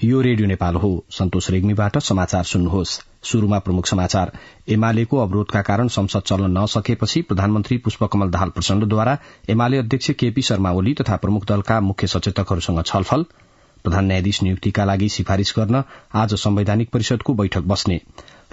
यो रेडियो नेपाल हो। सन्तोष रेग्मीबाट समाचार सुन्नुहोस्। शुरूमा प्रमुख समाचार। एमालेको अवरोधका कारण संसद चल्न नसकेपछि प्रधानमन्त्री पुष्पकमल दाहाल प्रचण्डद्वारा एमाले अध्यक्ष केपी शर्मा ओली तथा प्रमुख दलका मुख्य सचेतकहरूसँग छलफल। प्रधान न्यायाधीश नियुक्तिका लागि सिफारिश गर्न आज संवैधानिक परिषदको बैठक बस्ने।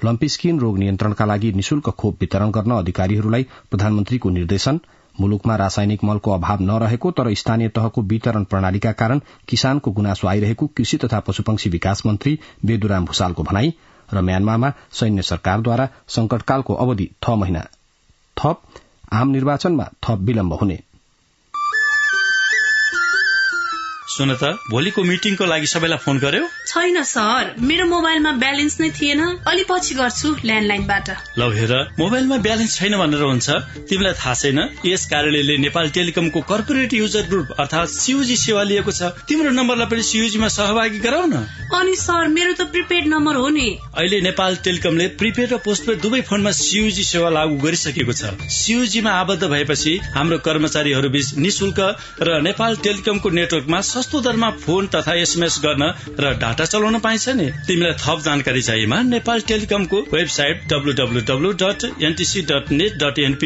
लम्पी स्किन रोग नियन्त्रणका लागि निशुल्क खोप वितरण गर्न अधिकारीहरूलाई प्रधानमन्त्रीको निर्देशन। मुलुकमा रासायनिक मलको अभाव नरहेको तर स्थानीय तहको वितरण प्रणालीका कारण किसानको गुनासो आइरहेको कृषि तथा पशुपक्षी विकास मन्त्री बेदुराम भूषालको भनाई। र म्यानमारमा सैन्य सरकारद्वारा संकटकालको अवधि 6 महिना थप। आम निर्वाचनमा थप विलम्ब हुने। सुन त, भोलिको मिटिङको लागि सबैलाई फोन गर्यो? छैन सर, मेरो मोबाइलमा ब्यालेन्स नै थिएन। अलि पछि गर्छु ल्यान्डलाइनबाट। लौ हेर, मोबाइलमा ब्यालेन्स छैन भनेर हुन्छ? तिमीलाई थाहा छैन यस कार्यालयले नेपाल टेलिकमको कर्पोरेट युजर ग्रुप अर्थात सीयूजी सेवा लिएको छ। तिम्रो नम्बरलाई पनि सीयूजीमा सहभागी गराउ न। अनि सर, मेरो त प्रिपेड नम्बर हो नि। अहिले नेपाल टेलिकमले प्रिपेड र पोस्टपेड दुवै फोनमा सीयूजी सेवा लागू गरिसकेको छ। सीयूजीमा आबद्ध भएपछि हाम्रो कर्मचारीहरू बीच निशुल्क र नेपाल टेलिकमको नेटवर्कमा सस्तो दरमा फोन तथा एसएमएस गर्न र डाटा चलाउन पाइन्छ नि। तिमीलाई थप जानकारी चाहिएमा नेपाल टेलिकमको वेबसाइट www.ntc.net.np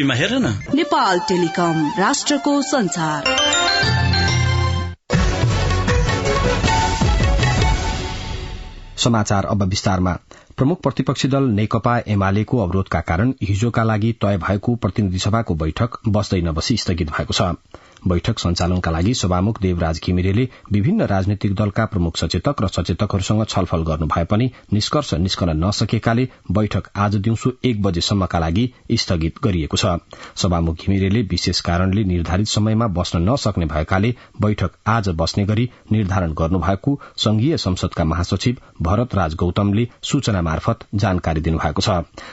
मा हेर न। नेपाल टेलिकम, राष्ट्रको संचार। समाचार अब विस्तारमा। प्रमुख प्रतिपक्षी दल नेकपा एमालेको अवरोधका कारण हिजोका लागि तय भएको प्रतिनिधि सभाको बैठक बस्दै नबसी स्थगित भएको छ। बैठक सञ्चालनका लागि सभामुख देवराज घिमिरेले विभिन्न राजनीतिक दलका प्रमुख सचेतक र सचेतकहरूसँग छलफल गर्नु भए पनि निष्कर्ष निस्कन नसकेकाले बैठक आज दिउँसो 1 बजेसम्मका लागि स्थगित गरिएको छ। सभामुख घिमिरेले विशेष कारणले निर्धारित समयमा बस्न नसक्ने भएकाले बैठक आज बस्ने गरी निर्धारण गर्नुभएको संघीय संसदका महासचिव भरत राज गौतमले सूचना मार्फत जानकारी दिनुभएको छ।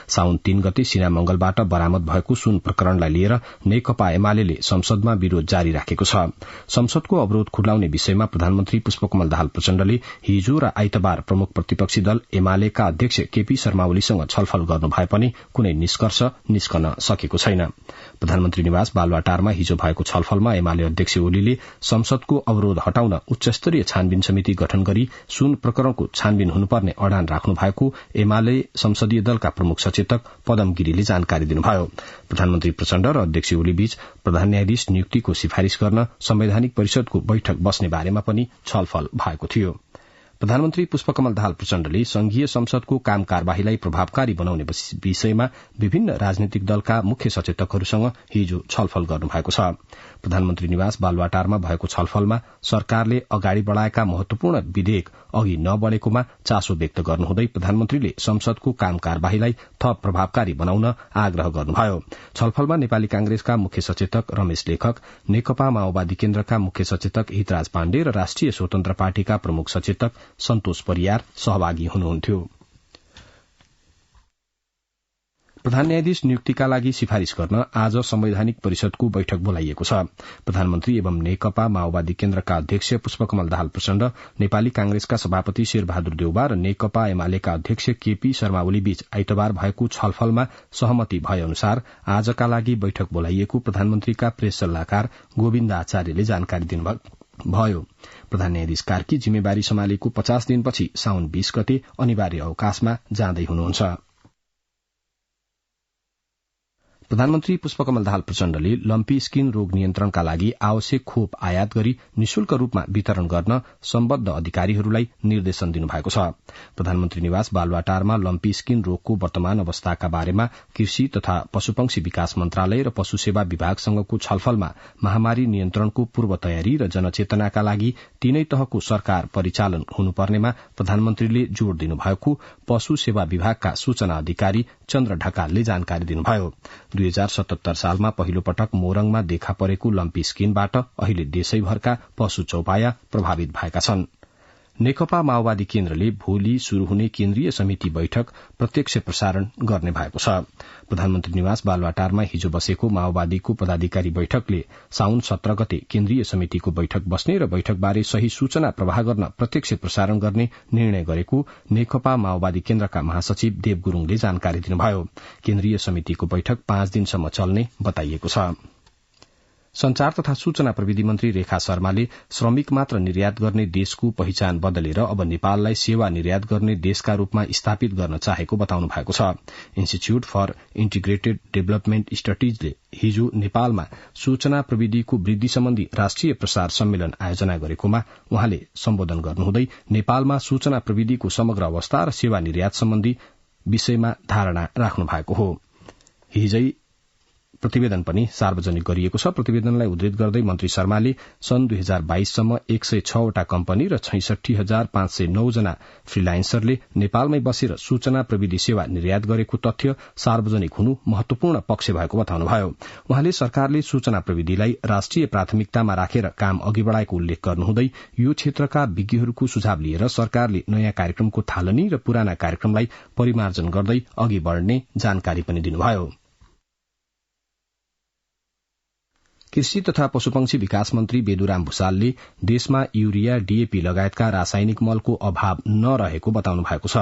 साउन 3 गते सिनामंगलबाट बरामद भएको सुन प्रकरणलाई लिएर नेकपा एमाले संसदमा विरोध जारी राखेको छ। संसदको अवरोध खुलाउने विषयमा प्रधानमन्त्री पुष्पकमल दाहाल प्रचण्डले हिजो र आइतबार प्रमुख प्रतिपक्षी दल एमालेका अध्यक्ष केपी शर्मा ओलीसँग छलफल गर्नु भए पनि कुनै निष्कर्ष निस्कन सकेको छैन। प्रधानमन्त्री निवास बालुवाटारमा हिजो भएको छलफलमा एमाले अध्यक्ष ओलीले संसदको अवरोध हटाउन उच्चस्तरीय छानबिन समिति गठन गरी सुन प्रकरणको छानबिन हुनुपर्ने अडान राख्नु भएको एमाले संसदीय दलका प्रमुख सचेतक पदम गिरीले जानकारी दिनुभयो। प्रधानमन्त्री प्रचण्ड र अध्यक्ष ओली बीच प्रधान न्यायाधीश नियुक्तिको सिफारिश गर्न संवैधानिक परिषदको बैठक बस्ने बारेमा पनि छलफल भएको थियो। प्रधानमन्त्री पुष्पकमल दाहाल प्रचण्डले संघीय संसदको काम कार्यवाहीलाई प्रभावकारी बनाउने विषयमा विभिन्न राजनीतिक दलका मुख्य सचेतकहरूसँग हिजो छलफल गर्नुभएको छ। प्रधानमन्त्री निवास बालुवाटारमा भएको छलफलमा सरकारले अगाडि बढ़ाएका महत्वपूर्ण विधेयक अघि नबढ़ेकोमा चासो व्यक्त गर्नुहुँदै प्रधानमन्त्रीले संसदको काम कार्यवाहीलाई थप प्रभावकारी बनाउन आग्रह गर्नुभयो। छलफलमा नेपाली कांग्रेसका मुख्य सचेतक रमेश लेखक, नेकपा माओवादी केन्द्रका मुख्य सचेतक हितराज पाण्डे र राष्ट्रिय स्वतन्त्र पार्टीका प्रमुख सचेतक सन्तोष परियार सहभागी हुनुहुन्थ्यो। प्रधान न्यायाधीश नियुक्तिका लागि सिफारिश गर्न आज संवैधानिक परिषदको बैठक बोलाइएको छ। प्रधानमन्त्री एवं नेकपा माओवादी केन्द्रका अध्यक्ष पुष्पकमल दाहाल प्रचण्ड, नेपाली कांग्रेसका सभापति शेरबहादुर देउबा र नेकपा एमालेका अध्यक्ष केपी शर्मा ओली बीच आइतबार भएको छलफलमा सहमति भए अनुसार आजका लागि बैठक बोलाइएको प्रधानमन्त्रीका प्रेस सल्लाहकार गोविन्द आचार्यले जानकारी दिनुभयो। प्रधान न्यायाधीश कार्की जिम्मेवारी सम्हालेको 50 दिनपछि साउन 20 गते अनिवार्य अवकाशमा जाँदै हुनुहुन्छ। प्रधानमन्त्री पुष्पकमल दाहाल प्रचण्डले लम्पी स्किन रोग नियन्त्रणका लागि आवश्यक खोप आयात गरी निशुल्क रूपमा वितरण गर्न सम्बद्ध अधिकारीहरूलाई निर्देशन दिनुभएको छ। प्रधानमन्त्री निवास बालुवाटारमा लम्पी स्किन रोगको वर्तमान अवस्थाका बारेमा कृषि तथा पशुपक्षी विकास मन्त्रालय र पशु सेवा विभागसँगको छलफलमा महामारी नियन्त्रणको पूर्व तयारी र जनचेतनाका लागि तीनै तहको सरकार परिचालन हुनुपर्नेमा प्रधानमन्त्रीले जोड़ दिनुभएको पशु सेवा विभागका सूचना अधिकारी चन्द्र ढकालले जानकारी दिनुभयो। 2077 सालमा पहिलो पटक मोरङमा देखा परेको लम्पी स्किनबाट अहिले देशैभरका पशु चौपाया प्रभावित भएका छन्। नेकपा माओवादी केन्द्रले भोलि शुरू हुने केन्द्रीय समिति बैठक प्रत्यक्ष प्रसारण गर्ने भएको छ। प्रधानमन्त्री निवास बालुवाटारमा हिजो बसेको माओवादीको पदाधिकारी बैठकले साउन 17 गते केन्द्रीय समितिको बैठक बस्ने र बैठकबारे सही सूचना प्रवाह गर्न प्रत्यक्ष प्रसारण गर्ने निर्णय गरेको नेकपा माओवादी केन्द्रका महासचिव देव गुरूङले जानकारी दिनुभयो। केन्द्रीय समितिको बैठक 5 दिनसम्म चल्ने बताइएको छ। संचार तथा सूचना प्रविधि मन्त्री रेखा शर्माले श्रमिक मात्र निर्यात गर्ने देशको पहिचान बदलेर अब नेपाललाई सेवा निर्यात गर्ने देशका रूपमा स्थापित गर्न चाहेको बताउनु भएको छ। इन्स्टिच्यूट फर इन्टिग्रेटेड डेभलपमेन्ट स्टडीजले हिजो नेपालमा सूचना प्रविधिको वृद्धि सम्बन्धी राष्ट्रिय प्रसार सम्मेलन आयोजना गरेकोमा उहाँले सम्बोधन गर्नुहुँदै नेपालमा सूचना प्रविधिको समग्र अवस्था र सेवा निर्यात सम्बन्धी विषयमा धारणा राख्नु भएको हो। हिजै प्रतिवेदन पनि सार्वजनिक गरिएको छ। प्रतिवेदनलाई उद्धृत गर्दै मन्त्री शर्माले सन् 2022 सम्म 106 वटा कम्पनी र 66,509 जना फ्रीलान्सरले नेपालमै बसेर सूचना प्रविधि सेवा निर्यात गरेको तथ्य सार्वजनिक हुनु महत्वपूर्ण पक्ष भएको बताउनुभयो। उहाँले सरकारले सूचना प्रविधिलाई राष्ट्रिय प्राथमिकतामा राखेर काम अघि बढ़ाएको उल्लेख गर्नुहुँदै यो क्षेत्रका विज्ञहरूको सुझाव लिएर सरकारले नयाँ कार्यक्रमको थालनी र पुराना कार्यक्रमलाई परिमार्जन गर्दै अघि बढ़ने जानकारी पनि दिनुभयो। कृषि तथा पशुपक्षी विकास मन्त्री बेदुराम भूषालले देशमा यूरिया, डीएपी लगायतका रासायनिक मलको अभाव नरहेको बताउनु भएको छ।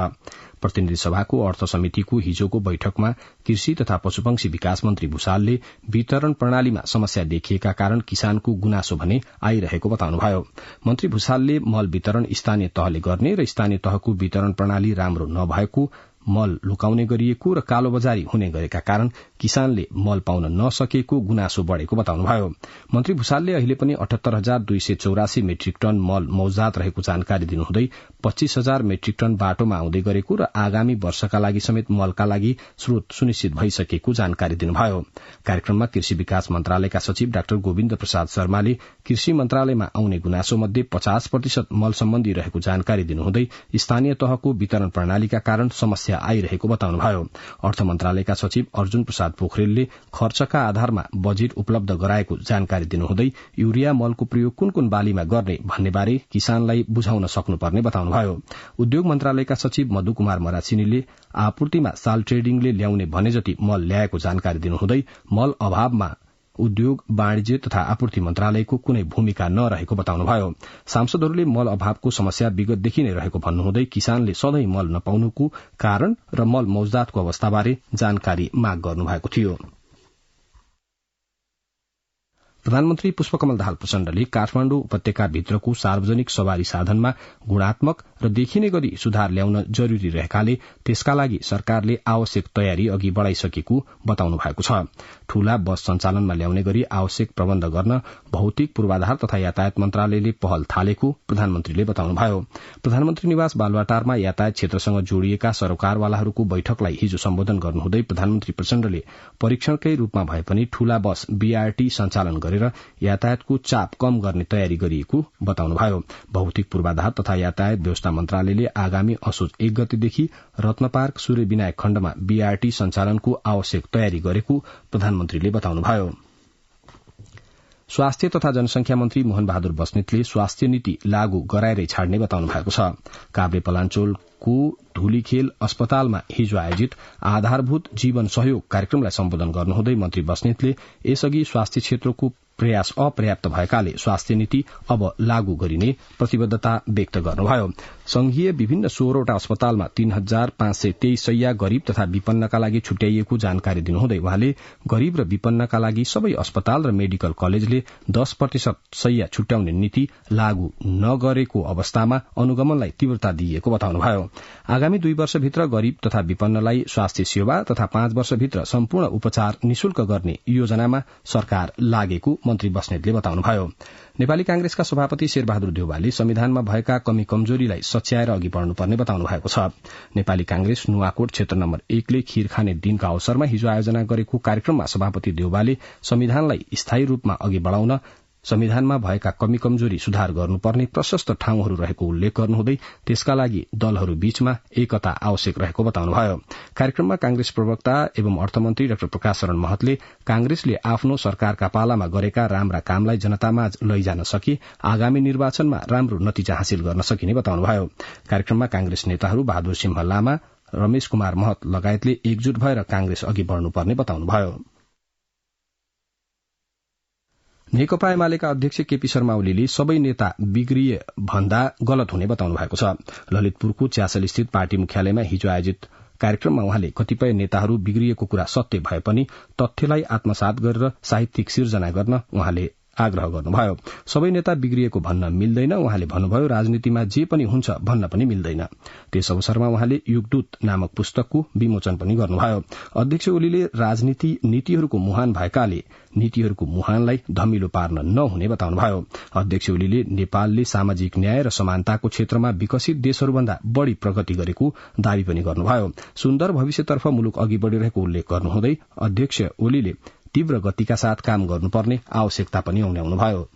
प्रतिनिधि सभाको अर्थ समितिको हिजोको बैठकमा कृषि तथा पशुपक्षी विकास मन्त्री भूषालले वितरण प्रणालीमा समस्या देखिएका कारण किसानको गुनासो भने आइरहेको बताउनुभयो। मन्त्री भूषालले मल वितरण स्थानीय तहले गर्ने र स्थानीय तहको वितरण प्रणाली राम्रो नभएको, मल लुकाउने गरिएको र कालोबजारी हुने गरेका कारण किसानले मल पाउन नसकेको गुनासो बढ़ेको बताउनुभयो। मन्त्री भूषालले अहिले पनि 78,284 मेट्रिक टन मल मौजात रहेको जानकारी दिनुहुँदै 25,000 मेट्रिक टन बाटोमा आउँदै गरेको र आगामी वर्षका लागि समेत मलका लागि स्रोत सुनिश्चित भइसकेको जानकारी दिनुभयो। कार्यक्रममा कृषि विकास मन्त्रालयका सचिव डाक्टर गोविन्द प्रसाद शर्माले कृषि मन्त्रालयमा आउने गुनासो मध्ये 50% मल सम्बन्धी रहेको जानकारी दिनुहुँदै स्थानीय तहको वितरण प्रणालीका कारण समस्या आइरहेको बताउनुभयो। अर्थ मन्त्रालयका सचिव अर्जुन प्रसाद पोखरेलले खर्चका आधारमा बजेट उपलब्ध गराएको जानकारी दिनुहुँदै यूरिया मलको प्रयोग कुन कुन बालीमा गर्ने भन्नेबारे किसानलाई बुझाउन सक्नुपर्ने बताउनुभयो। उद्योग मन्त्रालयका सचिव मधु कुमार मराचिनीले आपूर्तिमा साल ट्रेडिङले ल्याउने भने जति मल ल्याएको जानकारी दिनुहुँदै मल अभावमा उद्योग, वाणिज्य तथा आपूर्ति मन्त्रालयको कुनै भूमिका नरहेको बताउनुभयो। सांसदहरूले मल अभावको समस्या विगतदेखि नै रहेको भन्नुहुँदै किसानले सधैँ मल नपाउनुको कारण र मल मौजातको अवस्थाबारे जानकारी माग गर्नुभएको थियो। प्रधानमन्त्री पुष्पकमल दाहाल प्रचण्डले काठमाण्डु उपत्यकाभित्रको सार्वजनिक सवारी साधनमा गुणात्मक र देखिने गरी सुधार ल्याउन जरूरी रहेकाले त्यसका लागि सरकारले आवश्यक तयारी अघि बढ़ाइसकेको बताउनु भएको छ। ठूला बस सञ्चालनमा ल्याउने गरी आवश्यक प्रबन्ध गर्न भौतिक पूर्वाधार तथा यातायात मन्त्रालयले पहल थालेको प्रधानमन्त्रीले बताउनुभयो। प्रधानमन्त्री निवास बालुवाटारमा यातायात क्षेत्रसँग जोडिएका सरोकारवालाहरूको बैठकलाई हिजो सम्बोधन गर्नुहुँदै प्रधानमन्त्री प्रचण्डले परीक्षणकै रूपमा भए पनि ठूला बस बीआरटी सञ्चालन गरेर यातायातको चाप कम गर्ने तयारी गरिएको बताउनुभयो। भौतिक पूर्वाधार तथा यातायात व्यवस्था मन्त्रालयले आगामी असोज 1 गतेदेखि रत्नपार्क सूर्य विनायक खण्डमा बीआरटी सञ्चालनको आवश्यक तयारी गरेको प्रधानमन्त्रीले बताउनुभयो। स्वास्थ्य तथा जनसंख्या मन्त्री मोहन बहादुर बस्नेतले स्वास्थ्य नीति लागू गराएरै छाड्ने बताउनु भएको छ। काभ्रे पलाञ्चोलको धुलीखेल अस्पतालमा हिजो आयोजित आधारभूत जीवन सहयोग कार्यक्रमलाई सम्बोधन गर्नुहुँदै मन्त्री बस्नेतले यसअघि स्वास्थ्य क्षेत्रको प्रयास अपर्याप्त भएकाले स्वास्थ्य नीति अब लागू गरिने प्रतिबद्धता व्यक्त गर्नुभयो। संघीय विभिन्न 16 वटा अस्पतालमा 3,523 शैय्या गरीब तथा विपन्नका लागि छुट्याइएको जानकारी दिनुहुँदै उहाँले गरीब र विपन्नका लागि सबै अस्पताल र मेडिकल कलेजले 10% शैय्या छुट्याउने नीति लागू नगरेको अवस्थामा अनुगमनलाई तीव्रता दिइएको बताउनुभयो। आगामी 2 वर्षभित्र गरीब तथा विपन्नलाई स्वास्थ्य सेवा तथा 5 वर्षभित्र सम्पूर्ण उपचार निशुल्क गर्ने योजनामा सरकार लागेको मन्त्री बस्नेतले बताउनुभयो। नेपाली कांग्रेसका सभापति शेरबहादुर देउवाले संविधानमा भएका कमी कमजोरीलाई सच्याएर अघि बढ़नुपर्ने बताउनु भएको छ। नेपाली कांग्रेस नुवाकोट क्षेत्र नम्बर 1 ले खीर खाने दिनका अवसरमा हिजो आयोजना गरेको कार्यक्रममा सभापति देउवाले संविधानलाई स्थायी रूपमा अघि बढ़ाउन संविधानमा भएका कमी कमजोरी सुधार गर्नुपर्ने प्रशस्त ठाउँहरू रहेको उल्लेख गर्नुहुँदै त्यसका लागि दलहरू बीचमा एकता आवश्यक रहेको बताउनुभयो। कार्यक्रममा कांग्रेस प्रवक्ता एवं अर्थमन्त्री डाक्टर प्रकाश शरण महतले कांग्रेसले आफ्नो सरकारका पालामा गरेका राम्रा कामलाई जनतामा लैजान सके आगामी निर्वाचनमा राम्रो नतिजा हासिल गर्न सकिने बताउनुभयो। कार्यक्रममा कांग्रेस नेताहरू बहादुर सिंह लामा, रमेश कुमार महत लगायतले एकजुट भएर कांग्रेस अघि बढ़नुपर्ने बताउनुभयो। नेकपा एमालेका अध्यक्ष केपी शर्मा ओलीले सबै नेता बिग्रिए भन्दा गलत हुने बताउनु भएको छ। ललितपुरको च्यासल स्थित पार्टी मुख्यालयमा हिजो आयोजित कार्यक्रममा उहाँले कतिपय नेताहरू बिग्रिएको कुरा सत्य भए पनि तथ्यलाई आत्मसात गरेर साहित्यिक सिर्जना गर्न उहाँले आग्रह गर्नुभयो। सबै नेता बिग्रिएको भन्न मिल्दैन। उहाँले भन्नुभयो राजनीतिमा जे पनि हुन्छ भन्न पनि मिल्दैन। त्यस अवसरमा उहाँले युगदूत नामक पुस्तकको विमोचन पनि गर्नुभयो। अध्यक्ष ओलीले राजनीति नीतिहरूको मुहान भएकाले नीतिहरूको मुहानलाई धमिलो पार्न नहुने बताउनुभयो। अध्यक्ष ओलीले नेपालले सामाजिक न्याय र समानताको क्षेत्रमा विकसित देशहरूभन्दा बढ़ी प्रगति गरेको दावी पनि गर्नुभयो। सुन्दर भविष्यतर्फ मुलुक अघि बढ़िरहेको उल्लेख गर्नुहुँदै अध्यक्ष ओलीले तीव्र गतिका साथ काम गर्नुपर्ने आवश्यकता पनि उठाउनुभयो।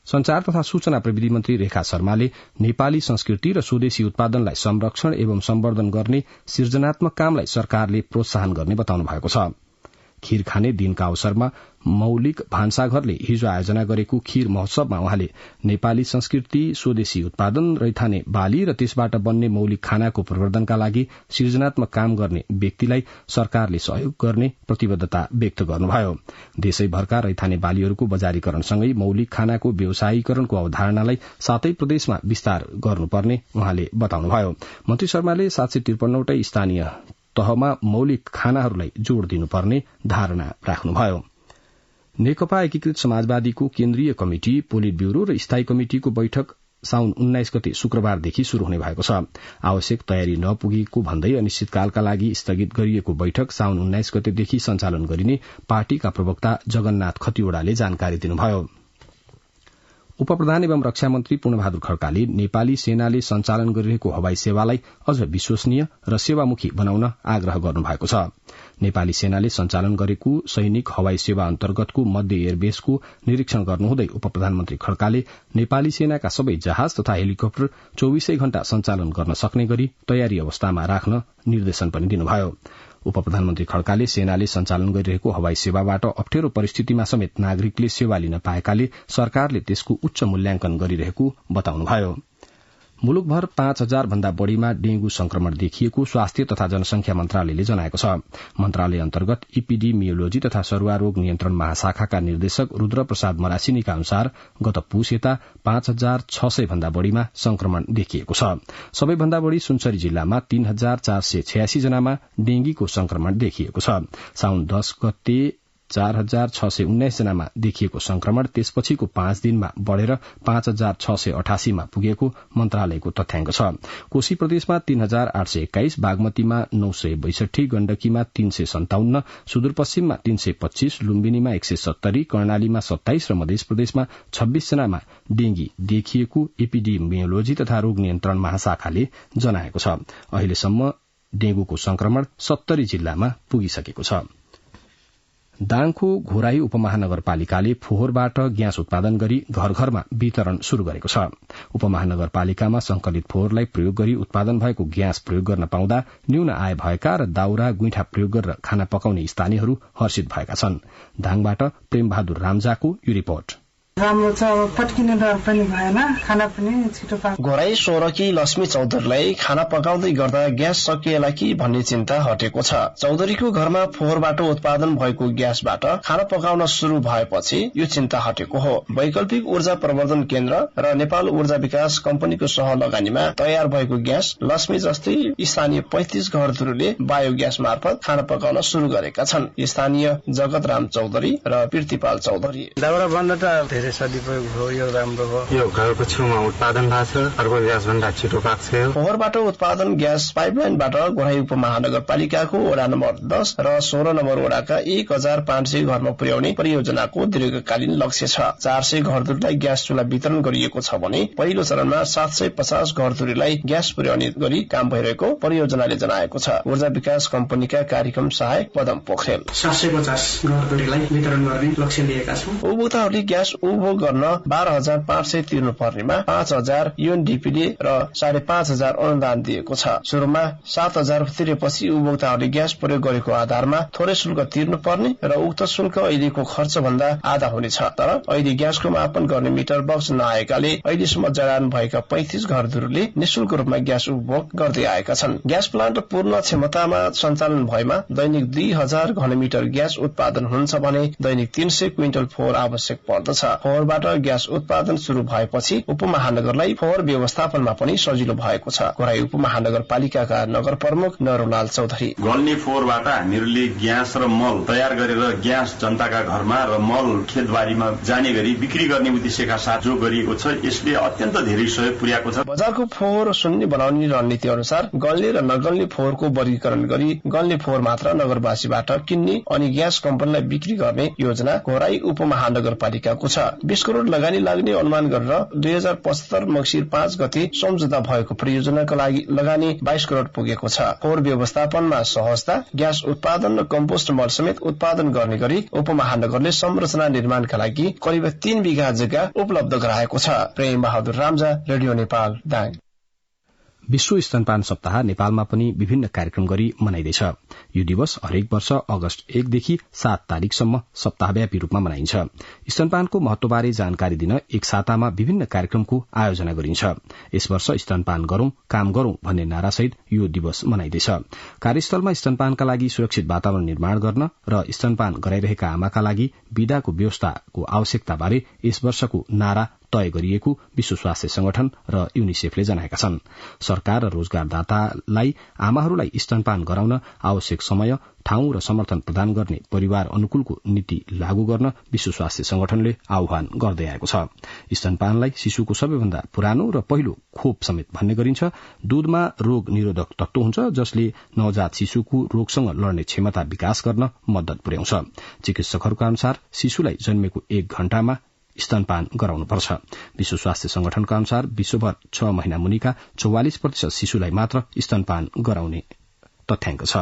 संचार तथा सूचना प्रविधि मन्त्री रेखा शर्माले नेपाली संस्कृति र स्वदेशी उत्पादनलाई संरक्षण एवं सम्वर्धन गर्ने सृजनात्मक कामलाई सरकारले प्रोत्साहन गर्ने बताउनु भएको छ। खीर खाने दिनका अवसरमा मौलिक भान्साघरले हिजो आयोजना गरेको खीर महोत्सवमा उहाँले नेपाली संस्कृति, स्वदेशी उत्पादन, रैथाने बाली र त्यसबाट बन्ने मौलिक खानाको प्रवर्धनका लागि सृजनात्मक काम गर्ने व्यक्तिलाई सरकारले सहयोग गर्ने प्रतिबद्धता व्यक्त गर्नुभयो। देशैभरका रैथाने बालीहरूको बजारीकरणसँगै मौलिक खानाको व्यवसायीकरणको अवधारणालाई सातै प्रदेशमा विस्तार गर्नुपर्ने उहाँले बताउनुभयो। मन्त्री शर्माले 753 स्थानीय तहमा मौलिक खानाहरूलाई जोड़ दिनुपर्ने धारणा राख्नुभयो। नेकपा एकीकृत समाजवादीको केन्द्रीय कमिटी, पोलिट ब्यूरो र स्थायी कमिटिको बैठक साउन 19 गते शुक्रबारदेखि शुरू हुने भएको छ। आवश्यक तयारी नपुगेको भन्दै अनिश्चितकालका लागि स्थगित गरिएको बैठक साउन 19 गतेदेखि सञ्चालन गरिने पार्टीका प्रवक्ता जगन्नाथ खतिवड़ाले जानकारी दिनुभयो। उपप्रधान एवं रक्षा मन्त्री पूर्णबहादुर खड्काले नेपाली सेनाले सञ्चालन गरिरहेको हवाई सेवालाई अझ विश्वसनीय र सेवामुखी बनाउन आग्रह गर्नुभएको छ। नेपाली सेनाले सञ्चालन गरेको सैनिक हवाई सेवा अन्तर्गतको मध्य एयरबेसको निरीक्षण गर्नुहुँदै उपप्रधानमन्त्री खड्काले नेपाली सेनाका सबै जहाज तथा हेलिकप्टर 24 घण्टा सञ्चालन गर्न सक्ने गरी तयारी अवस्थामा राख्न निर्देशन पनि दिनुभयो। उपप्रधानमन्त्री खड्काले सेनाले सञ्चालन गरिरहेको हवाई सेवाबाट अप्ठ्यारो परिस्थितिमा समेत नागरिकले सेवा लिन पाएकाले सरकारले त्यसको उच्च मूल्याङ्कन गरिरहेको बताउनुभयो। मुलुकभर 5000 भन्दा बढ़ीमा डेंगू संक्रमण देखिएको स्वास्थ्य तथा जनसंख्या मन्त्रालयले जनाएको छ। मन्त्रालय अन्तर्गत इपिडेमियोलोजी तथा सरुवा रोग नियन्त्रण महाशाखाका निर्देशक रुद्र प्रसाद मरासिनीका अनुसार गत पुस यता 5600 भन्दा बढ़ीमा संक्रमण देखिएको छ। सबैभन्दा बढ़ी सुनसरी जिल्लामा 3486 जनामा डेंगीको संक्रमण देखिएको छ। साउन 10 गते 4619 जनामा देखिएको संक्रमण त्यसपछिको 5 दिनमा बढ़ेर 5688 मा पुगेको मन्त्रालयको तथ्याङ्क छ। कोशी प्रदेशमा 3821, बागमतीमा 962, गण्डकीमा 357, सुदूरपश्चिममा 325, लुम्बिनीमा 170, कर्णालीमा 27 र मध्य प्रदेशमा 26 जनामा डेंगी देखिएको एपिडेमियोलोजी तथा रोग नियन्त्रण महाशाखाले जनाएको छ। अहिलेसम्म डेंगूको संक्रमण 70 जिल्लामा पुगिसकेको छ। दाङको घोराई उपमहानगरपालिकाले फोहोरबाट ग्यास उत्पादन गरी घर घरमा वितरण शुरू गरेको छ। उपमहानगरपालिकामा संकलित फोहोरलाई प्रयोग गरी उत्पादन भएको ग्यास प्रयोग गर्न पाउँदा न्यून आय भएका र दाउरा गुइठा प्रयोग गरेर खाना पकाउने स्थानीयहरू हर्षित भएका छन्। दाङबाट प्रेम बहादुर रामजाको यो रिपोर्ट। राम्रो छ, पट्किने डर पनि भएन, खाना पनि छिटो पाक। घोराई 16 की लक्ष्मी चौधरीलाई खाना पकाउँदै गर्दा ग्यास सकिएला कि भन्ने चिन्ता हटेको छ। चौधरीको घरमा फोहोरबाट उत्पादन भएको ग्यासबाट खाना पकाउन शुरू भएपछि यो चिन्ता हटेको हो। वैकल्पिक ऊर्जा प्रवर्धन केन्द्र र नेपाल ऊर्जा विकास कम्पनीको सहलगानीमा तयार भएको ग्यास लक्ष्मी जस्तै स्थानीय 35 घरधुरीले बायोग्यास मार्फत खाना पकाउन शुरू गरेका छन्। स्थानीय जगतराम चौधरी र पृथ्वीपाल चौधरी। दाउरा बन्द त सदुपयोग हो, यो राम्रो हो। यो घरको छेउमा उत्पादन भएको छ, अर्को ग्यास भन्दा छिटो पाक्छ। फोहोरबाट उत्पादन ग्यास पाइपलाइनबाट घोराई उपमहानगरपालिकाको वडा नम्बर 10 र 16 नम्बर वडाका 1500 घरमा पुर्याउने परियोजनाको दीर्घकालीन लक्ष्य छ। 400 घरधुरीलाई ग्यास चुल्हा वितरण गरिएको छ भने पहिलो चरणमा 750 घरधुरीलाई ग्यास पुर्याउने गरी काम भइरहेको परियोजनाले जनाएको छ। ऊर्जा विकास कम्पनीका कार्यक्रम सहायक पदम पोखरेल। 750 घरधुरीलाई वितरण गर्ने लक्ष्य लिएका छौं। उपभोक्ताहरूले ग्यास उपभोग गर्न 12500 तिर्नु पर्नेमा 5000 यूएनडीपीले र 5500 अनुदान दिएको छ। सुरुमा 7000 तिरेपछि उपभोक्ताहरूले ग्यास प्रयोग गरेको आधारमा थोरै शुल्क तिर्नु पर्ने र उक्त शुल्क अहिलेको खर्च भन्दा आधा हुनेछ। तर अहिले ग्यासको मापन गर्ने मिटर बक्स नआएकाले अहिलेसम्म जडान भएका 35 घरधुरीले निशुल्क रूपमा ग्यास उपभोग गर्दै आएका छन्। ग्यास प्लान्ट पूर्ण क्षमतामा सञ्चालन भएमा दैनिक 2000 घनमिटर ग्यास उत्पादन हुन्छ भने दैनिक 300 क्विन्टल फोहोर आवश्यक पर्दछ। फोहोरबाट ग्यास उत्पादन शुरू भएपछि उपमहानगरलाई फोहोर व्यवस्थापनमा पनि सजिलो भएको छ। घोराई उपमहानगरपालिकाका नगर प्रमुख नरुलाल चौधरी गल्ने फोहोरबाट हामीहरूले ग्यास र मल तयार गरेर ग्यास जनताका घरमा र मल खेतबारीमा जाने गरी बिक्री गर्ने उद्देश्यका साथ जो गरिएको छ यसले अत्यन्त धेरै सहयोग पुर्याएको छ। बजारको फोहोर शून्य बनाउने रणनीति अनुसार गल्ने र नगल्ने फोहोरको वर्गीकरण गरी गल्ने फोहोर मात्र नगरवासीबाट किन्ने अनि ग्यास कम्पनीलाई बिक्री गर्ने योजना घोराई उपमहानगरपालिकाको छ। 20 करोड़ लगानी लाग्ने अनुमान गरेर 2075 मङ्सिर 5 गते सम्झौता भएको परियोजनाका लागि लगानी 22 करोड़ पुगेको छ। फोहोर व्यवस्थापनमा सहजता, ग्यास उत्पादन र कम्पोस्ट मल समेत उत्पादन गर्ने गरी उपमहानगरले संरचना निर्माणका लागि करिब 3 बिघा जग्गा उपलब्ध गराएको छ। प्रेम बहादुर रामजा, रेडियो नेपाल, दाङ। विश्व स्तनपान सप्ताह नेपालमा पनि विभिन्न कार्यक्रम गरी मनाइँदैछ। यो दिवस हरेक वर्ष अगस्त 1 देखि 7 तारिकसम्म सप्ताहव्यापी रूपमा मनाइन्छ। स्तनपानको महत्वबारे जानकारी दिन एक सातामा विभिन्न कार्यक्रमको आयोजना गरिन्छ। यस वर्ष स्तनपान गरौं, काम गरौं भन्ने नारासहित यो दिवस मनाइँदैछ। कार्यस्थलमा स्तनपानका लागि सुरक्षित वातावरण निर्माण गर्न र स्तनपान गराइरहेका आमाका लागि विधाको व्यवस्थाको आवश्यकताबारे यस वर्षको नारा तय गरिएको विश्व स्वास्थ्य संगठन र युनिसेफले जनाएका छन्। सरकार र रोजगारदातालाई आमाहरूलाई स्तनपान गराउन आवश्यक समय, ठाउँ र समर्थन प्रदान गर्ने परिवार अनुकूलको नीति लागू गर्न विश्व स्वास्थ्य संगठनले आह्वान गर्दै आएको छ। स्तनपानलाई शिशुको सबैभन्दा पुरानो र पहिलो खोप समेत भन्ने गरिन्छ। दूधमा रोग निरोधक तत्व हुन्छ जसले नवजात शिशुको रोगसँग लड्ने क्षमता विकास गर्न मद्दत पुर्याउँछ। चिकित्सकहरूका अनुसार शिशुलाई जन्मेको 1 घण्टामा स्तनपान गराउनुपर्छ। विश्व स्वास्थ्य संगठनका अनुसार विश्वभर 6 महिना मुनिका 44% शिशुलाई मात्र स्तनपान गराउने तथ्याङ्क छ।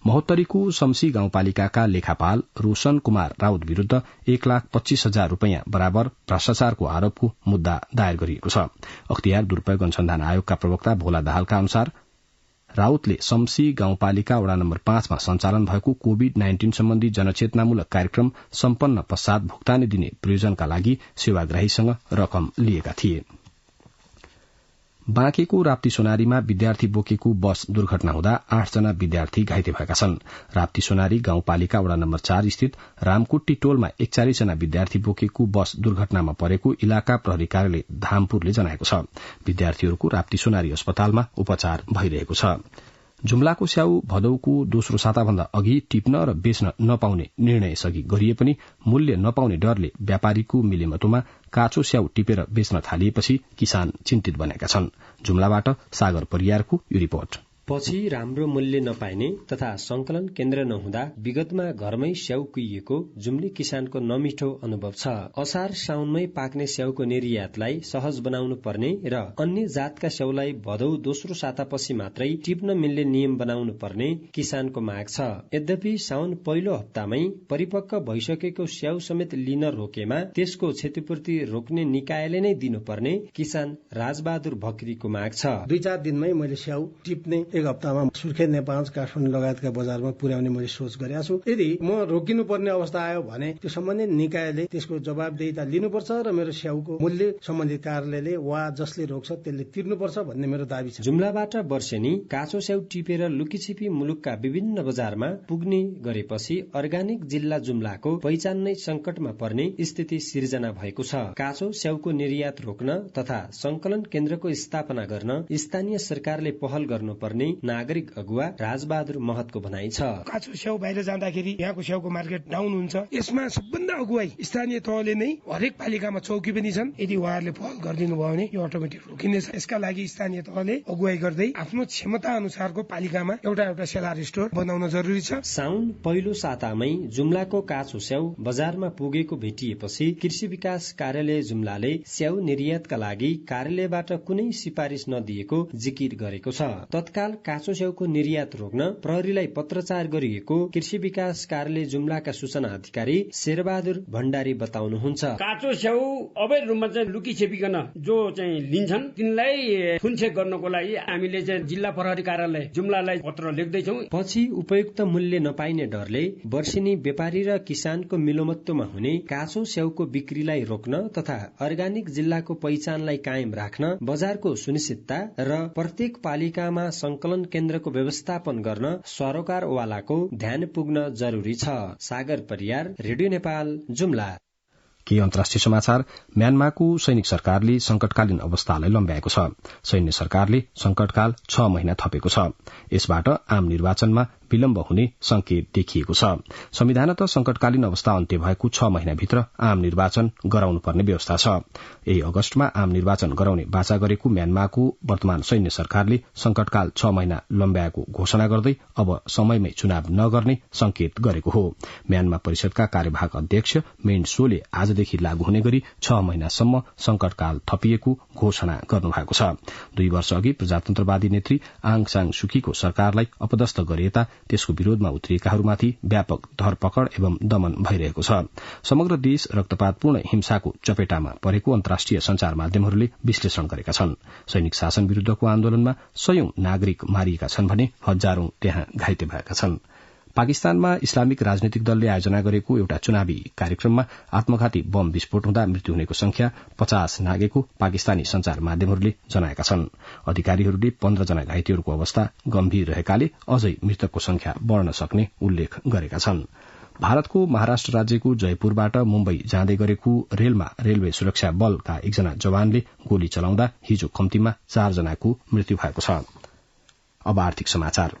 महोत्तरीको शमसी गाउँपालिकाका लेखापाल रोशन कुमार राउत विरूद्ध 1,25,000 रूपियाँ बराबर भ्रष्टाचारको आरोपको मुद्दा दायर गरिएको छ। अख्तियार दुरूपयोग अनुसन्धान आयोगका प्रवक्ता भोला दाहालका अनुसार राउतले शमसी गाउँपालिका वडा नम्बर 5 मा सञ्चालन भएको कोविड-19 सम्बन्धी जनचेतनामूलक कार्यक्रम सम्पन्न पश्चात भुक्तानी दिने प्रयोजनका लागि सेवाग्राहीसँग रकम लिएका थिए। बाँकेको राप्ती सोनारीमा विद्यार्थी बोकेको बस दुर्घटना हुँदा 8 जना विद्यार्थी घाइते भएका छन्। राप्ती सोनारी गाउँपालिका वडा नम्बर 4 स्थित रामकुट्टी टोलमा 41 जना विद्यार्थी बोकेको बस दुर्घटनामा परेको इलाका प्रहरी कार्यालय धामपुरले जनाएको छ। विद्यार्थीहरूको राप्ती सोनारी अस्पतालमा उपचार भइरहेको छ। जुम्लाको स्याउ भदौको दोस्रो साताभन्दा अघि टिप्न र बेच्न नपाउने निर्णय सघि गरिए पनि मूल्य नपाउने डरले व्यापारीको मिलेमतोमा काँचो स्याउ टिपेर बेच्न थालिएपछि किसान चिन्तित बनेका छन्। जुम्लाबाट सागर परियारको यो रिपोर्ट। पछि राम्रो मूल्य नपाइने तथा संकलन केन्द्र नहुँदा विगतमा घरमै स्याउ कुहिएको जुम्ली किसानको नमिठो अनुभव छ। असार साउनमै पाक्ने स्याउको निर्यातलाई सहज बनाउनु पर्ने र अन्य जातका स्याउलाई भदौ दोस्रो सातापछि मात्रै टिप्न मिल्ने नियम बनाउनु पर्ने किसानको माग छ। यद्यपि साउन पहिलो हप्तामै परिपक्व भइसकेको स्याउ समेत लिन रोकेमा त्यसको क्षतिपूर्ति रोक्ने निकायले नै दिनुपर्ने किसान राजबहादुर भक्रीको माग छ। 2-4 दिनमै मैले स्याउ टिप्ने 1 हप्तामा सुर्खेत, नेपाल, काठमाडौँ लगायतका बजारमा पुर्याउने मैले सोच गरेका छु। यदि म रोकिनु पर्ने अवस्था आयो भने त्यो सम्बन्धित निकायले त्यसको जवाबदेहिता लिनुपर्छ र मेरो स्याउको मूल्य सम्बन्धित कार्यालयले वा जसले रोक्छ त्यसले तिर्नुपर्छ भन्ने मेरो दाबी छ। जुम्लाबाट वर्षेनी काँचो स्याउ टिपेर लुकीछिपी मुलुकका विभिन्न बजारमा पुग्ने गरेपछि अर्गानिक जिल्ला जुम्लाको पहिचान नै संकटमा पर्ने स्थिति सिर्जना भएको छ। काँचो स्याउको निर्यात रोक्न तथा संकलन केन्द्रको स्थापना गर्न स्थानीय सरकारले पहल गर्नुपर्ने नागरिक अगुवा राजबहादुर महतको भनाइ छ। काँचो स्याउ बाहिर जाँदाखेरि यहाँको स्याउको मार्केट डाउन हुन्छ। यसमा सबभन्दा अगुवाई स्थानीय तहले नै हरेक पालिकामा चौकी पनि छन्। यदि उहाँहरूले पहल गरिदिनु भयो भने यो अटोमेटिक रोकिनेछ। यसका लागि स्थानीय तहले अगुवाई गर्दै आफ्नो क्षमता अनुसारको पालिकामा एउटा सेलार स्टोर बनाउन जरुरी छ। साउन पहिलो सातामै जुम्लाको काँचो स्याउ बजारमा पुगेको भेटिएपछि कृषि विकास कार्यालय जुम्लाले स्याउ निर्यातका लागि कार्यालयबाट कुनै सिफारिश नदिएको जिकिर गरेको छ। तत्काल काँचो स्याउको निर्यात रोक्न प्रहरीलाई पत्रचार गरिएको कृषि विकास कार्यालय जुम्लाका सूचना अधिकारी शेरबहादुर भण्डारी बताउनुहुन्छ। काँचो स्याउ अवैध रूपमा चाहिँ लुकी छेपिकन जो चाहिँ लिन्छन् तिनलाई थुनछेक गर्नको लागि हामीले चाहिँ जिल्ला प्रहरी कार्यालय जुम्लालाई पत्र लेख्दैछौँ। पछि उपयुक्त मूल्य नपाइने डरले वर्षेनी व्यापारी र किसानको मिलोमत्वमा हुने काँचो स्याउको बिक्रीलाई रोक्न तथा अर्गानिक जिल्लाको पहिचानलाई कायम राख्न बजारको सुनिश्चितता र प्रत्येक पालिकामा संकलन केन्द्रको व्यवस्थापन गर्न सरोकारवालाको ध्यान पुग्न जरुरी छ। सागर परियार, रेडियो नेपाल, जुम्ला। केही अन्तर्राष्ट्रिय समाचार। म्यानमारको सैनिक सरकारले संकटकालीन अवस्थालाई लम्ब्याएको छ। सैन्य सरकारले संकटकाल 6 महिना थपेको छ। यसबाट आम निर्वाचनमा विलम्ब हुने संकेत देखिएको छ। संविधानतः संकटकालीन अवस्था अन्त्य भएको 6 महिनाभित्र आम निर्वाचन गराउनुपर्ने व्यवस्था छ। यही अगस्तमा आम निर्वाचन गराउने बाचा गरेको म्यानमारको वर्तमान सैन्य सरकारले संकटकाल 6 महिना लम्ब्याएको घोषणा गर्दै अब समयमै चुनाव नगर्ने संकेत गरेको हो। म्यानमार परिषदका कार्यवाहक अध्यक्ष मेन सोले आजदेखि लागू हुने गरी 6 महिनासम्म संकटकाल थपिएको घोषणा गर्नुभएको छ। 2 वर्ष अघि प्रजातन्त्रवादी नेत्री आङ सान सुकीको सरकारलाई अपदस्थ गरिएता त्यसको विरोधमा उत्रिएकाहरूमाथि व्यापक धरपकड एवं दमन भइरहेको छ। समग्र देश रक्तपातपूर्ण हिंसाको चपेटामा परेको अन्तर्राष्ट्रिय संचार माध्यमहरूले विश्लेषण गरेका छन्। सैनिक शासन विरूद्धको आन्दोलनमा 100औं नागरिक मारिएका छन् भने हजारौं त्यहाँ घाइते भएका छन्। पाकिस्तानमा इस्लामिक राजनैतिक दलले आयोजना गरेको एउटा चुनावी कार्यक्रममा आत्मघाती बम विस्फोट हुँदा मृत्यु हुनेको संख्या 50 नागेको पाकिस्तानी संचार माध्यमहरूले जनाएका छन्। अधिकारीहरूले 15 जना घाइतेहरूको अवस्था गम्भीर रहेकाले अझै मृतकको संख्या बढ़न सक्ने उल्लेख गरेका छन्। भारतको महाराष्ट्र राज्यको जयपुरबाट मुम्बई जाँदै गरेको रेलमा रेलवे सुरक्षा बलका एकजना जवानले गोली चलाउँदा हिजो कम्तीमा 4 जनाको मृत्यु भएको छ। अब आर्थिक समाचार।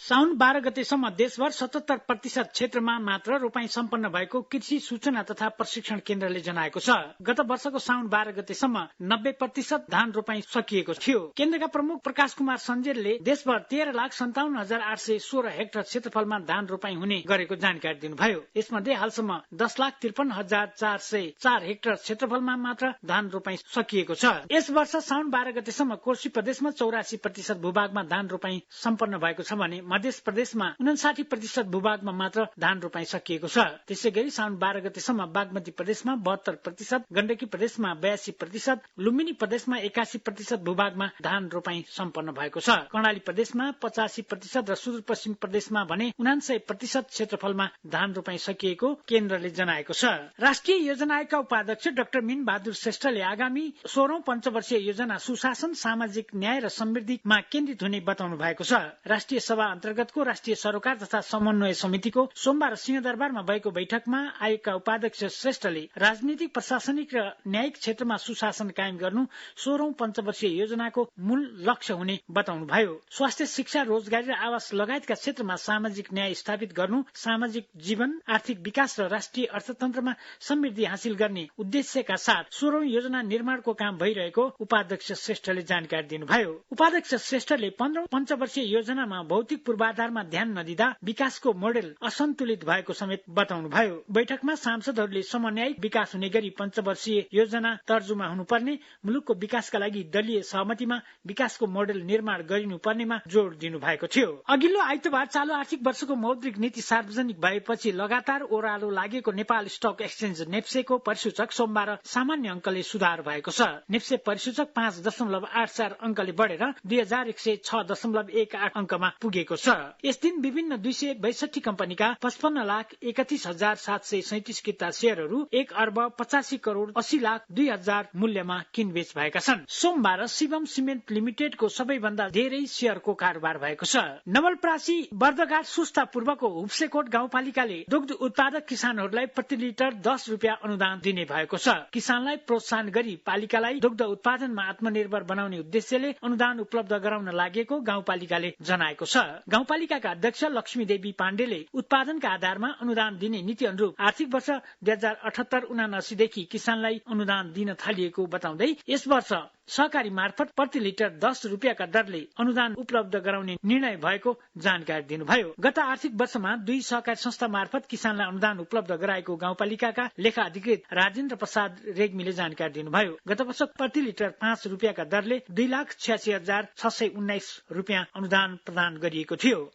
साउन 12 गतेसम्म देशभर 77% क्षेत्रमा मात्र रोपाई सम्पन्न भएको कृषि सूचना तथा प्रशिक्षण केन्द्रले जनाएको छ। गत वर्षको साउन 12 गतेसम्म 90% धान रोपाई सकिएको थियो। केन्द्रका प्रमुख प्रकाश कुमार सञ्जेलले देशभर 13,57,816 हेक्टर क्षेत्रफलमा धान रोपाई हुने गरेको जानकारी दिनुभयो। यसमध्ये हालसम्म 10,53,404 हेक्टर क्षेत्रफलमा मात्र धान रोपाई सकिएको छ। यस वर्ष साउन 12 गतेसम्म कोशी प्रदेशमा 84% भूभागमा धान रोपाई सम्पन्न भएको छ भने मध्य प्रदेशमा 59% भूभागमा मात्र धान रोपाई सकिएको छ। त्यसैगरी साउन 12 गतेसम्म बागमती प्रदेशमा 72%, गण्डकी प्रदेशमा 82%, लुम्बिनी प्रदेशमा 81% भूभागमा धान रोपाई सम्पन्न भएको छ। कर्णाली प्रदेशमा 85% र सुदूरपश्चिम प्रदेशमा भने 99% क्षेत्रफलमा धान रोपाई सकिएको केन्द्रले जनाएको छ। राष्ट्रिय योजना आयोगका उपाध्यक्ष डाक्टर मीन बहादुर श्रेष्ठले आगामी 16औं पञ्चवर्षीय योजना सुशासन, सामाजिक न्याय र समृद्धिमा केन्द्रित हुने बताउनु भएको छ। राष्ट्रिय सभा अन्तर्गतको राष्ट्रिय सरोकार तथा समन्वय समितिको सोमबार सिंहदरबारमा भएको बैठकमा आयोगका उपाध्यक्ष श्रेष्ठले राजनीतिक, प्रशासनिक र न्यायिक क्षेत्रमा सुशासन कायम गर्नु 16औं पञ्चवर्षीय योजनाको मूल लक्ष्य हुने बताउनुभयो। स्वास्थ्य, शिक्षा, रोजगारी र आवास लगायतका क्षेत्रमा सामाजिक न्याय स्थापित गर्नु, सामाजिक जीवन, आर्थिक विकास र राष्ट्रिय अर्थतन्त्रमा समृद्धि हासिल गर्ने उद्देश्यका साथ 16औं योजना निर्माणको काम भइरहेको उपाध्यक्ष श्रेष्ठले जानकारी दिनुभयो। उपाध्यक्ष श्रेष्ठले 15औं पञ्चवर्षीय योजनामा भौतिक पूर्वाधारमा ध्यान नदिँदा विकासको मोडेल असन्तुलित भएको समेत बताउनुभयो। बैठकमा सांसदहरूले समन्वयिक विकास हुने गरी पञ्चवर्षीय योजना तर्जुमा हुनुपर्ने, मुलुकको विकासका लागि दलीय सहमतिमा विकासको मोडेल निर्माण गरिनुपर्नेमा जोड़ दिनु भएको थियो। अघिल्लो आइतबार चालू आर्थिक वर्षको मौद्रिक नीति सार्वजनिक भएपछि लगातार ओह्रालो लागेको नेपाल स्टक एक्सचेन्ज नेप्सेको परिसूचक सोमबार सामान्य अङ्कले सुधार भएको छ। नेप्से परिसूचक 5.84 अङ्कले बढेर 2106.18 अङ्कमा पुगेको छ। यस दिन विभिन्न 262 कम्पनीका 55,31,737 किता शेयरहरू 1,85,80,02,000 मूल्यमा किनबेच भएका छन्। सोमबार शिवम सिमेन्ट लिमिटेडको सबैभन्दा धेरै शेयरको कारोबार भएको छ। नवलपरासी बर्दघाट सुस्ता पूर्वको हुप्सेकोट गाउँपालिकाले दुग्ध उत्पादक किसानहरूलाई प्रति लिटर 10 रुपियाँ अनुदान दिने भएको छ। किसानलाई प्रोत्साहन गरी पालिकालाई दुग्ध उत्पादनमा आत्मनिर्भर बनाउने उद्देश्यले अनुदान उपलब्ध गराउन लागेको गाउँपालिकाले जनाएको छ। गाउँपालिकाका अध्यक्ष लक्ष्मी देवी पाण्डेले उत्पादनका आधारमा अनुदान दिने नीति अनुरूप आर्थिक वर्ष 2078-79 देखि किसानलाई अनुदान दिन थालिएको बताउँदै यस वर्ष सहकारी मार्फत प्रति लिटर 10 रुपियाँका दरले अनुदान उपलब्ध गराउने निर्णय भएको जानकारी दिनुभयो। गत आर्थिक वर्षमा 2 सहकारी संस्था मार्फत किसानलाई अनुदान उपलब्ध गराएको गाउँपालिकाका लेखा अधिकृत राजेन्द्र प्रसाद रेग्मीले जानकारी दिनुभयो। गत वर्ष प्रति लिटर 5 रुपियाँका दरले 2,86,619 रुपियाँ अनुदान प्रदान गरिएको थियो।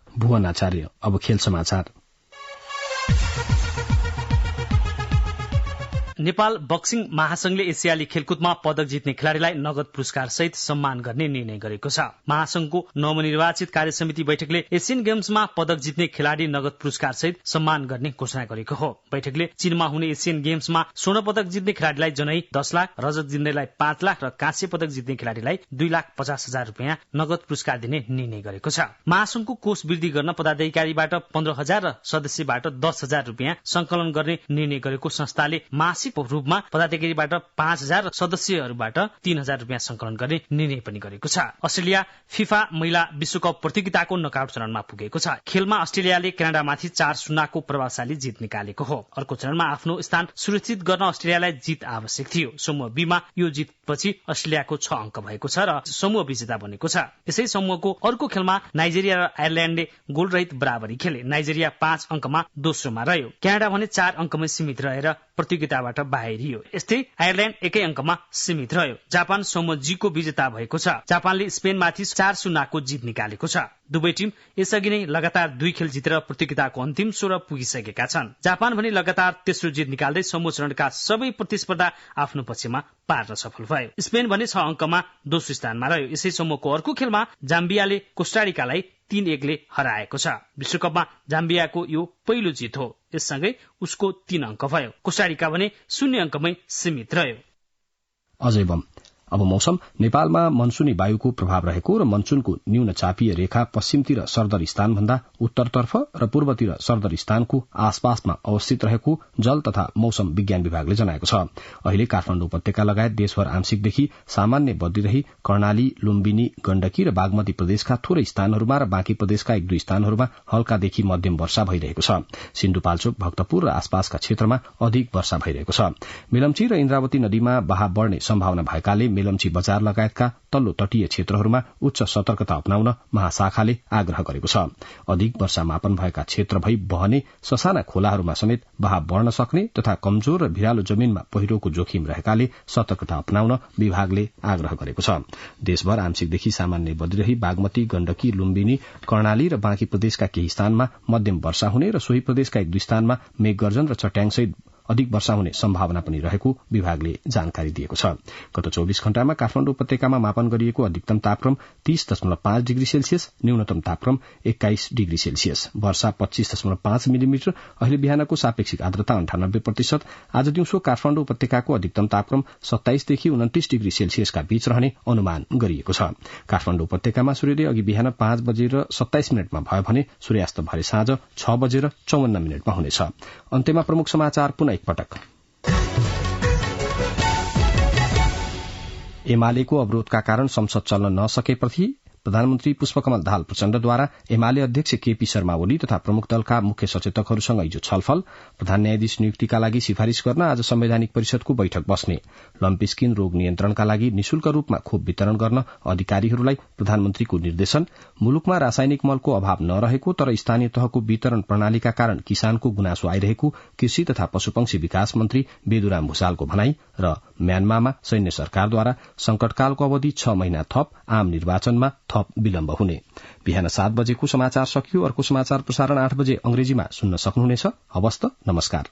भुवन आचार्य। अब खेल समाचार। नेपाल बक्सिङ महासंघले एसियाली खेलकुदमा पदक जित्ने खेलाड़ीलाई नगद पुरस्कार सहित सम्मान गर्ने निर्णय गरेको छ। महासंघको नवनिर्वाचित कार्य समिति बैठकले एसियन गेम्समा पदक जित्ने खेलाड़ी नगद पुरस्कार सहित सम्मान गर्ने घोषणा गरेको हो। बैठकले चीनमा हुने एसियन गेम्समा स्वर्ण पदक जित्ने खेलाड़ीलाई जनै 10 लाख, रजत जित्नेलाई 5 लाख र काँस्य पदक जित्ने खेलाड़ीलाई 2,50,000 रुपियाँ नगद पुरस्कार दिने निर्णय गरेको छ। महासंघको कोष वृद्धि गर्न पदाधिकारीबाट 15,000 र सदस्यबाट 10,000 रुपियाँ संकलन गर्ने निर्णय गरेको संस्थाले मासिक रूपमा पदाधिकारीबाट 5,000 र सदस्यहरूबाट 3,000 रुपियाँ संकलन गर्ने निर्णय पनि गरेको छ। अस्ट्रेलिया फिफा महिला विश्वकप प्रतियोगिताको नकआउट चरणमा पुगेको छ। खेलमा अस्ट्रेलियाले क्यानाडामाथि 4-0 को प्रभावशाली जित निकालेको हो। अर्को चरणमा आफ्नो स्थान सुरक्षित गर्न अस्ट्रेलियालाई जित आवश्यक थियो। समूह बी मा यो जितपछि अस्ट्रेलियाको 6 अंक भएको छ र समूह विजेता बनेको छ। यसै समूहको अर्को खेलमा नाइजेरिया र आयरल्याण्डले गोल रहित बराबरी खेले। नाइजेरिया 5 अंकमा दोस्रोमा रह्यो। क्यानाडा भने 4 अंकमै सीमित रहेर प्रतियोगिताबाट बाहिरियो। यस्तै आयरल्याण्ड 1 अंकमा सीमित रह्यो। जापान समूह जी को विजेता भएको छ। जापानले स्पेनमाथि 4-0 को जित निकालेको छ। दुवै टिम यसअघि नै लगातार 2 खेल जितेर प्रतियोगिताको अन्तिम 16 पुगिसकेका छन्। जापान भने लगातार तेस्रो जित निकाल्दै समूह चरणका सबै प्रतिस्पर्धा आफ्नो पक्षमा पार्न सफल भयो। स्पेन भने 6 अंकमा दोस्रो स्थानमा रह्यो। यसै समूहको अर्को खेलमा जाम्बियाले कोस्टारिकालाई 3-1 ले हराएको छ। विश्वकपमा जाम्बियाको यो पहिलो जित हो। यससँगै उसको 3 अंक भयो। कोस्टारिका भने 0 अंकमै सीमित रह्यो। अजय बम। अब मौसम। नेपालमा मनसुनी वायुको प्रभाव रहेको र मनसुनको न्यून चापीय रेखा पश्चिमतिर सरदर स्थानभन्दा उत्तरतर्फ र पूर्वतिर सरदर स्थानको आसपासमा अवस्थित रहेको जल तथा मौसम विज्ञान विभागले जनाएको छ। अहिले काठमाडौँ उपत्यका लगायत देशभर आंशिकदेखि सामान्य बद्लिरही कर्णाली, लुम्बिनी, गण्डकी र बागमती प्रदेशका थोरै स्थानहरूमा र बाँकी प्रदेशका 1-2 स्थानहरूमा हल्कादेखि मध्यम वर्षा भइरहेको छ। सिन्धुपाल्चोक, भक्तपुर र आसपासका क्षेत्रमा अधिक वर्षा भइरहेको छ। मेलम्ची र इन्द्रावती नदीमा बहाव बढ्ने सम्भावना भएकाले मेलम्ची बजार लगायतका तल्लो तटीय क्षेत्रहरूमा उच्च सतर्कता अपनाउन महाशाखाले आग्रह गरेको छ। अधिक वर्षा मापन भएका क्षेत्र भई बहने ससाना खोलाहरूमा समेत बहाव बढ्न सक्ने तथा कमजोर र भिरालो जमिनमा पहिरोको जोखिम रहेकाले सतर्कता अपनाउन विभागले आग्रह गरेको छ। देशभर आंशिकदेखि सामान्य बद्लिरही बागमती, गण्डकी, लुम्बिनी, कर्णाली र बाँकी प्रदेशका केही स्थानमा मध्यम वर्षा हुने र सोही प्रदेशका 1-2 स्थानमा मेघगर्जन र चट्याङसहित अधिक वर्षा हुने सम्भावना पनि रहेको विभागले जानकारी दिएको छ। गत 24 घण्टामा काठमाडौँ उपत्यकामा मापन गरिएको अधिकतम तापक्रम 30.5 डिग्री सेल्सियस, न्यूनतम तापक्रम 21 डिग्री सेल्सियस, वर्षा 25.5 मिलिमिटर। अहिले बिहानको सापेक्षिक आर्द्रता 98%। आज दिउँसो काठमाडौँ उपत्यकाको अधिकतम तापक्रम 27 देखि 29 डिग्री सेल्सियसका बीच रहने अनुमान गरिएको छ। काठमाडौँ उपत्यकामा सूर्योदय अघि बिहान 5:27 भयो भने सूर्यास्त भरे साँझ 6:54 हुनेछ। अन्त्यमा प्रमुख समाचार पुनः एकपटक। एमालेको अवरोधका कारण संसद चल्न नसकेपछि प्रधानमन्त्री पुष्पकमल दाहाल प्रचण्डद्वारा एमाले अध्यक्ष केपी शर्मा ओली तथा प्रमुख दलका मुख्य सचेतकहरूसँग हिजो छलफल। प्रधान न्यायाधीश नियुक्तिका लागि सिफारिश गर्न आज संवैधानिक परिषदको बैठक बस्ने। लम्पी स्किन रोग नियन्त्रणका लागि निशुल्क रूपमा खोप वितरण गर्न अधिकारीहरूलाई प्रधानमन्त्रीको निर्देशन। मुलुकमा रासायनिक मलको अभाव नरहेको तर स्थानीय तहको वितरण प्रणालीका कारण किसानको गुनासो आइरहेको कृषि तथा पशुपक्षी विकास मन्त्री बेदुराम भूषालको भनाई। र म्यानमारमा सैन्य सरकारद्वारा संकटकालको अवधि 6 महिना थप, आम निर्वाचनमा थप विलम्ब हुने। बिहान 7 बजेको समाचार सकियो। अर्को समाचार प्रसारण 8 बजे अंग्रेजीमा सुन्न सक्नुहुनेछ। हवस् त, नमस्कार।